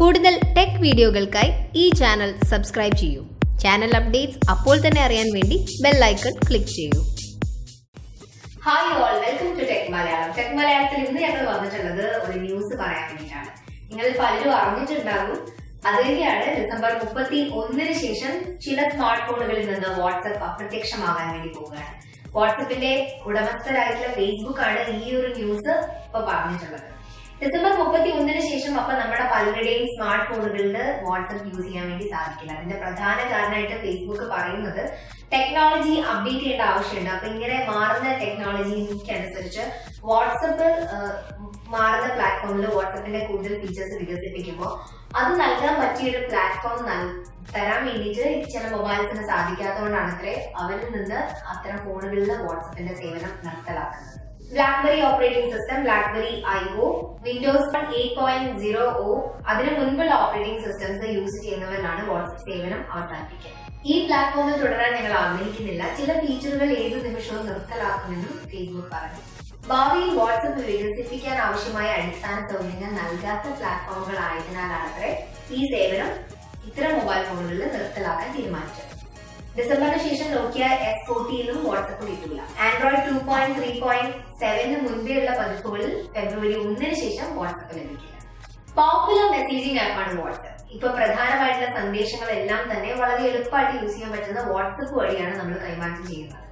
കൂടുതൽ ടെക് വീഡിയോകൾക്കായി ഈ ചാനൽ സബ്സ്ക്രൈബ് ചെയ്യൂ. ചാനൽ അപ്ഡേറ്റ്സ് അപ്പോൾ തന്നെ അറിയാൻ വേണ്ടി ബെൽ ഐക്കൺ ക്ലിക്ക് ചെയ്യൂ. Hi all, welcome to tech Malayalam. Tech മലയാളത്തിൽ ഇന്ന് ഞങ്ങൾ വന്നിട്ടുള്ളത് ഒരു ന്യൂസ് പറയാൻ വേണ്ടിയിട്ടാണ്. നിങ്ങൾ പലരും അറിഞ്ഞിട്ടുണ്ടാകും. അത് തന്നെയാണ് ഡിസംബർ 31 ശേഷം ചില സ്മാർട്ട് ഫോണുകളിൽ നിന്ന് വാട്സ്ആപ്പ് അപ്രത്യക്ഷമാകാൻ വേണ്ടി പോവുകയാണ്. വാട്സ്ആപ്പിന്റെ ഉടമസ്ഥരായിട്ടുള്ള ഫേസ്ബുക്ക് ആണ് ഈ ഒരു ന്യൂസ് ഇപ്പൊ പറഞ്ഞിട്ടുള്ളത്. ഡിസംബർ 31 ശേഷം അപ്പൊ നമ്മുടെ പലരുടെയും സ്മാർട്ട് ഫോണുകളിൽ വാട്സ്ആപ്പ് യൂസ് ചെയ്യാൻ വേണ്ടി സാധിക്കില്ല. അതിന്റെ പ്രധാന കാരണമായിട്ട് ഫേസ്ബുക്ക് പറയുന്നത് ടെക്നോളജി അപ്ഡേറ്റ് ചെയ്യേണ്ട ആവശ്യമുണ്ട്. അപ്പൊ ഇങ്ങനെ മാറുന്ന ടെക്നോളജിക്ക് അനുസരിച്ച് വാട്സ്ആപ്പ് മാറുന്ന പ്ലാറ്റ്ഫോമിൽ വാട്സ്ആപ്പിന്റെ കൂടുതൽ ഫീച്ചേഴ്സ് വികസിപ്പിക്കുമ്പോൾ അത് നൽകാൻ പറ്റിയൊരു പ്ലാറ്റ്ഫോം തരാൻ വേണ്ടിയിട്ട് ചില മൊബൈൽസിന് സാധിക്കാത്തതുകൊണ്ടാണ് അവരിൽ നിന്ന് അത്തരം ഫോണുകളിൽ വാട്സ്ആപ്പിന്റെ സേവനം നിർത്തലാക്കുന്നത്. BlackBerry operating system, BlackBerry IO, Windows 8.0 അതിനു മുൻപുള്ള ഓപ്പറേറ്റിംഗ് സിസ്റ്റംസ് യൂസ് ചെയ്യുന്നവരിലാണ് വാട്സ്ആപ്പ് സേവനം അവസാനിപ്പിക്കുക. ഈ പ്ലാറ്റ്ഫോമിൽ തുടരാൻ ഞങ്ങൾ ആഗ്രഹിക്കുന്നില്ല. ചില ഫീച്ചറുകൾ ഏതു നിമിഷവും നിർത്തലാക്കുമെന്നും ഫേസ്ബുക്ക് പറഞ്ഞു. ഭാവിയിൽ വാട്സ്ആപ്പ് വികസിപ്പിക്കാൻ ആവശ്യമായ അടിസ്ഥാന സൗകര്യങ്ങൾ നൽകാത്ത പ്ലാറ്റ്ഫോമുകൾ ആയതിനാലാണ് ഈ സേവനം ഇത്തരം മൊബൈൽ ഫോണുകളിൽ നിർത്തലാക്കാൻ തീരുമാനിച്ചത്. ഡിസംബറിന് ശേഷം നോക്കിയ S40 വാട്സ്ആപ്പ് കിട്ടില്ല. ആൻഡ്രോയിഡ് 2.3.7 മുൻപേയുള്ള പതിപ്പുകളിൽ ഫെബ്രുവരി 1 ശേഷം വാട്സ്ആപ്പ് ലഭിക്കില്ല. പോപ്പുലർ മെസ്സേജിംഗ് ആപ്പാണ് വാട്സ്ആപ്പ്. ഇപ്പൊ പ്രധാനമായിട്ടുള്ള സന്ദേശങ്ങളെല്ലാം തന്നെ വളരെ എളുപ്പമായിട്ട് യൂസ് ചെയ്യാൻ പറ്റുന്ന വാട്സ്ആപ്പ് വഴിയാണ് നമ്മൾ കൈമാറ്റം ചെയ്യുന്നത്.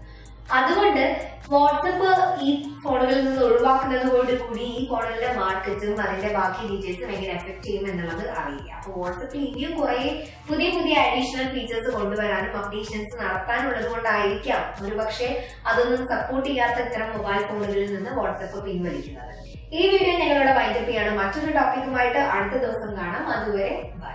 അതുകൊണ്ട് വാട്സ്ആപ്പ് ഈ ഫോണുകളിൽ നിന്ന് ഒഴിവാക്കുന്നതോടുകൂടി ഈ ഫോണുകളുടെ മാർക്കറ്റും അതിന്റെ ബാക്കി ഡീറ്റെയിൽസും എങ്ങനെ എഫക്ട് ചെയ്യും എന്നുള്ളത് അറിയില്ല. അപ്പൊ വാട്സ്ആപ്പിൽ ഇനിയും കുറെ പുതിയ അഡീഷണൽ ഫീച്ചേഴ്സ് കൊണ്ടുവരാനും അപ്ഡേഷൻസ് നടത്താനുള്ളത് കൊണ്ടായിരിക്കാം ഒരുപക്ഷെ അതൊന്നും സപ്പോർട്ട് ചെയ്യാത്ത ഇത്തരം മൊബൈൽ ഫോണുകളിൽ നിന്ന് വാട്സ്ആപ്പ് പിൻവലിക്കുന്നത്. ഈ വീഡിയോ ഞങ്ങളോട് വൈൻഡപ്പ് ചെയ്യാണ്. മറ്റൊരു ടോപ്പിക്കുമായിട്ട് അടുത്ത ദിവസം കാണാം. അതുവരെ ബൈ.